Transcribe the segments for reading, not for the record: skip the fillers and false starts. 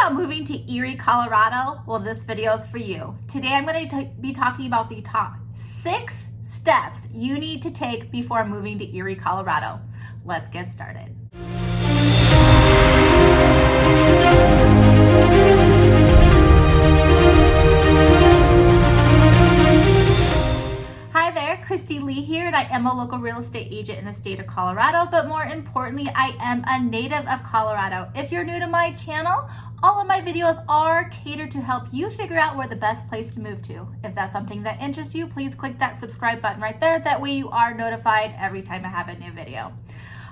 about moving to Erie, Colorado? Well, this video is for you. Today I'm going to be talking about the top 6 steps you need to take before moving to Erie, Colorado. Let's get started. Hi there, Christy Lee here, and I am a local real estate agent in the state of Colorado, but more importantly, I am a native of Colorado. If you're new to my channel, all of my videos are catered to help you figure out where the best place to move to. If that's something that interests you, please click that subscribe button right there. That way you are notified every time I have a new video.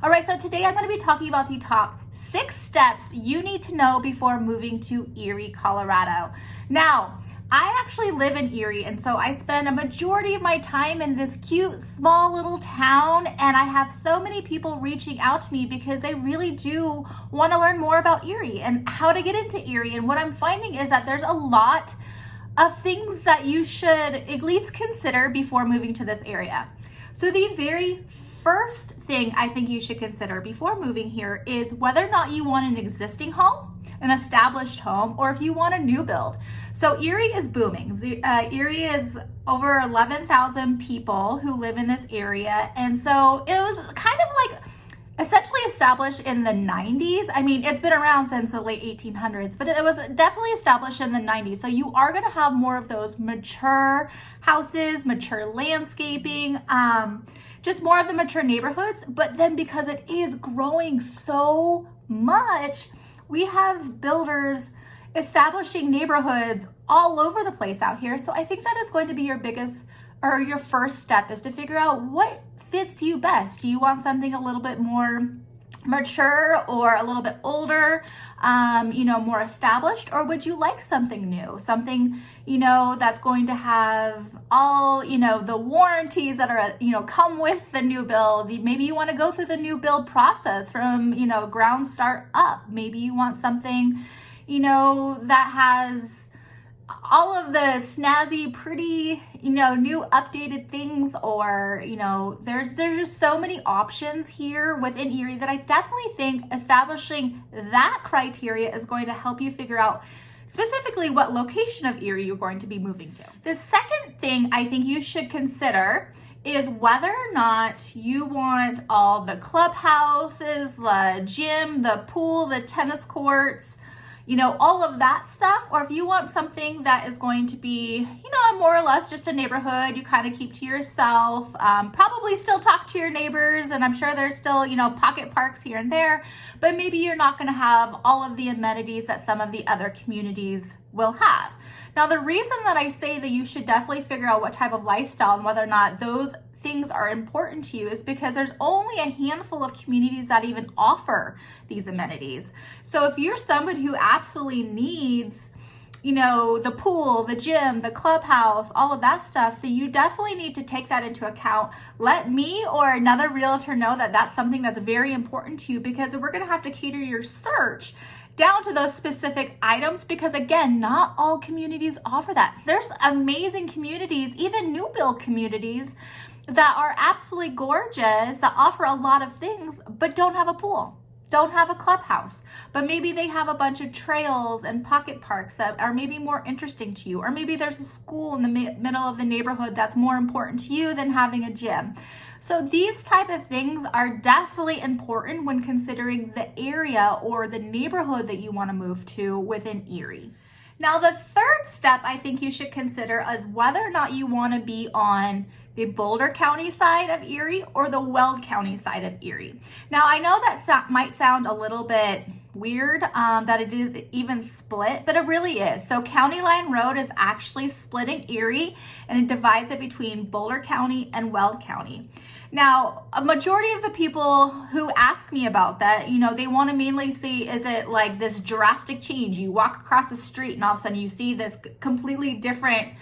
All right, so today I'm going to be talking about the top 6 steps you need to know before moving to Erie, Colorado. Now, I actually live in Erie, and so I spend a majority of my time in this cute, small little town, and I have so many people reaching out to me because they really do want to learn more about Erie and how to get into Erie. And what I'm finding is that there's a lot of things that you should at least consider before moving to this area. So the very first thing I think you should consider before moving here is whether or not you want an existing home, an established home, or if you want a new build. So Erie is booming. Erie is over 11,000 people who live in this area. And so it was kind of like essentially established in the 90s. I mean, it's been around since the late 1800s, but it was definitely established in the 90s. So you are gonna have more of those mature houses, mature landscaping, just more of the mature neighborhoods. But then because it is growing so much, we have builders establishing neighborhoods all over the place out here. So I think that is going to be your biggest or your first step, is to figure out what fits you best. Do you want something a little bit more mature or a little bit older, more established, or would you like something new, something, that's going to have all, the warranties that are, come with the new build? Maybe you want to go through the new build process from, ground start up. Maybe you want something, that has all of the snazzy, pretty, new updated things, or, there's just so many options here within Erie that I definitely think establishing that criteria is going to help you figure out specifically what location of Erie you're going to be moving to. The second thing I think you should consider is whether or not you want all the clubhouses, the gym, the pool, the tennis courts, all of that stuff, or if you want something that is going to be, more or less just a neighborhood you kind of keep to yourself, probably still talk to your neighbors, and I'm sure there's still, pocket parks here and there, but maybe you're not going to have all of the amenities that some of the other communities will have. Now, the reason that I say that you should definitely figure out what type of lifestyle and whether or not those things are important to you is because there's only a handful of communities that even offer these amenities. So if you're somebody who absolutely needs, the pool, the gym, the clubhouse, all of that stuff, then you definitely need to take that into account. Let me or another realtor know that that's something that's very important to you, because we're going to have to cater your search down to those specific items, because again, not all communities offer that. There's amazing communities, even new build communities, that are absolutely gorgeous, that offer a lot of things, but don't have a pool, don't have a clubhouse, but maybe they have a bunch of trails and pocket parks that are maybe more interesting to you, or maybe there's a school in the middle of the neighborhood that's more important to you than having a gym. So these type of things are definitely important when considering the area or the neighborhood that you want to move to within Erie. Now, the third step I think you should consider is whether or not you want to be on the Boulder County side of Erie or the Weld County side of Erie. Now, I know that might sound a little bit weird that it is even split, but it really is. So County Line Road is actually splitting Erie, and it divides it between Boulder County and Weld County. Now, a majority of the people who ask me about that, they want to mainly see, is it like this drastic change? You walk across the street and all of a sudden you see this completely different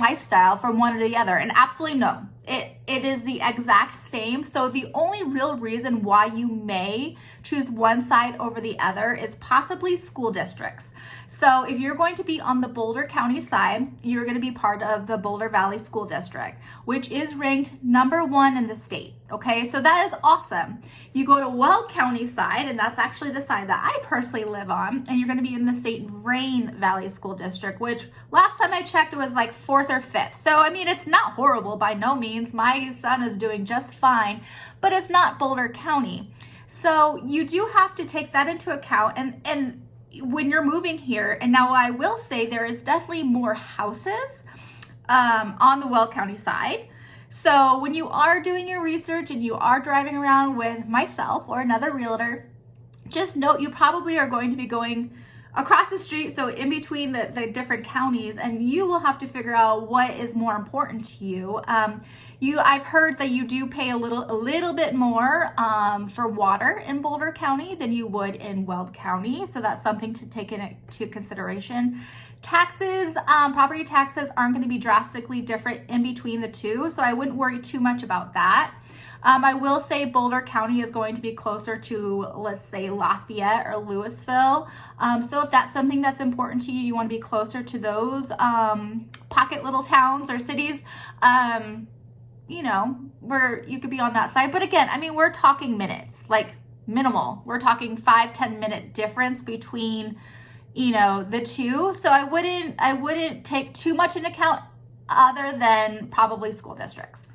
lifestyle from one to the other. And absolutely no, it is the exact same. So the only real reason why you may choose one side over the other is possibly school districts. So if you're going to be on the Boulder County side, you're going to be part of the Boulder Valley School District, which is ranked #1 in the state. Okay, so that is awesome. You go to Weld County side, and that's actually the side that I personally live on, and you're going to be in the St. Vrain Valley School District, which last time I checked it was like 4th or 5th. So I mean, it's not horrible by no means. My son is doing just fine, but it's not Boulder County. So you do have to take that into account, and when you're moving here. And now I will say there is definitely more houses on the Weld County side. So when you are doing your research and you are driving around with myself or another realtor, just note you probably are going to be going across the street, so in between the different counties, and you will have to figure out what is more important to you. I've heard that you do pay a little bit more for water in Boulder County than you would in Weld County, so that's something to take into consideration. Taxes, property taxes aren't going to be drastically different in between the two, so I wouldn't worry too much about that. I will say Boulder County is going to be closer to, let's say, Lafayette or Louisville. So if that's something that's important to you, you want to be closer to those pocket little towns or cities, you know, where you could be on that side. But again, I mean, we're talking minutes, like minimal. We're talking 5-10 minute difference between, you know, the two. So I wouldn't take too much into account other than probably school districts.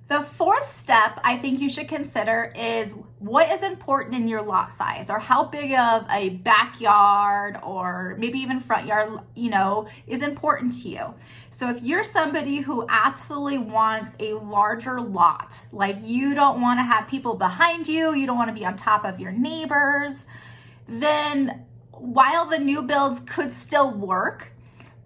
The fourth step I think you should consider is what is important in your lot size, or how big of a backyard or maybe even front yard, you know, is important to you. So if you're somebody who absolutely wants a larger lot, like you don't want to have people behind you, you don't want to be on top of your neighbors, then while the new builds could still work,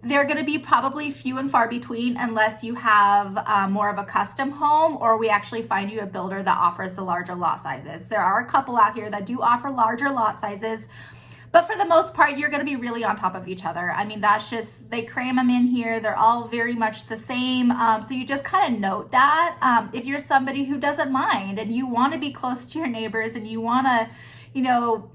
they're going to be probably few and far between unless you have more of a custom home, or we actually find you a builder that offers the larger lot sizes. There are a couple out here that do offer larger lot sizes, but for the most part, you're going to be really on top of each other. I mean, that's just, they cram them in here. They're all very much the same. So you just kind of note that. If you're somebody who doesn't mind and you want to be close to your neighbors and you want to, you know,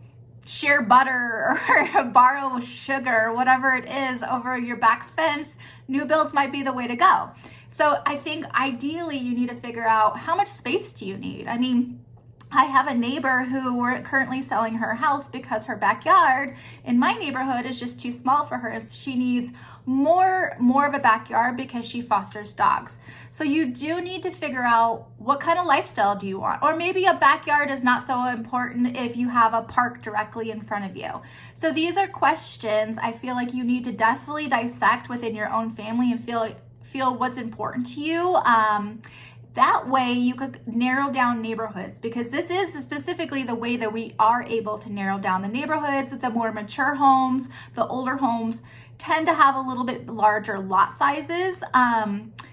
share butter or borrow sugar, whatever it is, over your back fence, new builds might be the way to go. So I think ideally you need to figure out how much space do you need. I mean, I have a neighbor who we're currently selling her house because her backyard in my neighborhood is just too small for her. She needs more of a backyard because she fosters dogs. So you do need to figure out what kind of lifestyle do you want, or maybe a backyard is not so important if you have a park directly in front of you. So these are questions I feel like you need to definitely dissect within your own family and feel what's important to you. That way you could narrow down neighborhoods, because this is specifically the way that we are able to narrow down the neighborhoods. The more mature homes, the older homes tend to have a little bit larger lot sizes.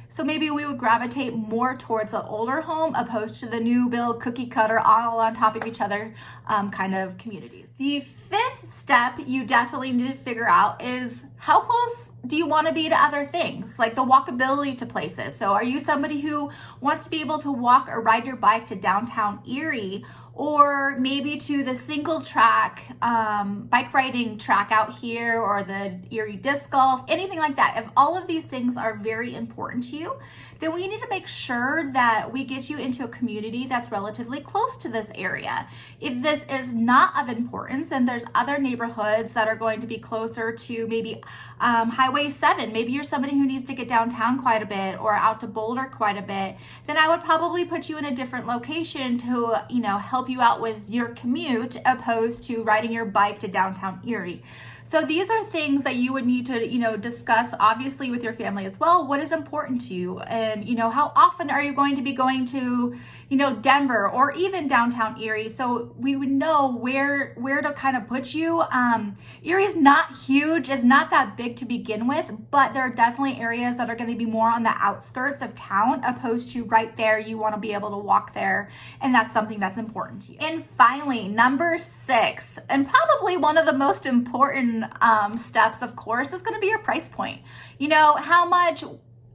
So maybe we would gravitate more towards the older home opposed to the new build cookie cutter all on top of each other kind of communities. The fifth step you definitely need to figure out is how close do you want to be to other things, like the walkability to places. So are you somebody who wants to be able to walk or ride your bike to downtown Erie, or maybe to the single track bike riding track out here, or the Erie disc golf, anything like that? If all of these things are very important to you, then we need to make sure that we get you into a community that's relatively close to this area. If this is not of importance and there's other neighborhoods that are going to be closer to maybe Highway 7, maybe you're somebody who needs to get downtown quite a bit or out to Boulder quite a bit, then I would probably put you in a different location to, you know, help you out with your commute opposed to riding your bike to downtown Erie. So these are things that you would need to, you know, discuss obviously with your family as well. What is important to you? And, you know, how often are you going to be going to, you know, Denver or even downtown Erie? So we would know where to kind of put you. Erie is not huge. It's not that big to begin with, but there are definitely areas that are going to be more on the outskirts of town opposed to right there. You want to be able to walk there. And that's something that's important to you. And finally, number 6, and probably one of the most important steps, of course, is going to be your price point. You know, how much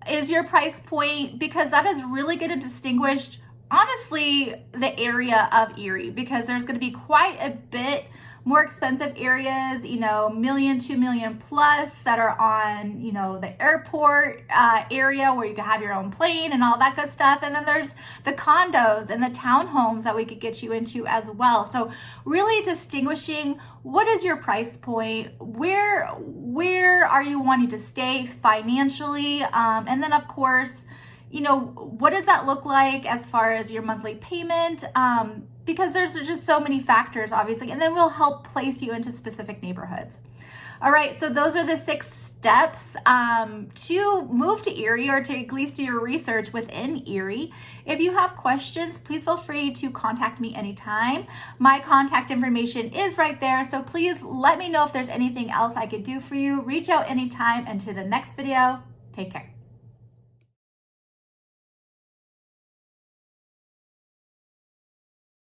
is your price point? Because that is really going to distinguish, honestly, the area of Erie, because there's going to be quite a bit more expensive areas, million, 2 million plus that are on, the airport area where you can have your own plane and all that good stuff. And then there's the condos and the townhomes that we could get you into as well. So really distinguishing what is your price point, where are you wanting to stay financially, and then of course, what does that look like as far as your monthly payment? Because there's just so many factors, obviously, and then we'll help place you into specific neighborhoods. All right, so those are the 6 steps to move to Erie, or to at least do your research within Erie. If you have questions, please feel free to contact me anytime. My contact information is right there, so please let me know if there's anything else I could do for you. Reach out anytime, and to the next video, take care.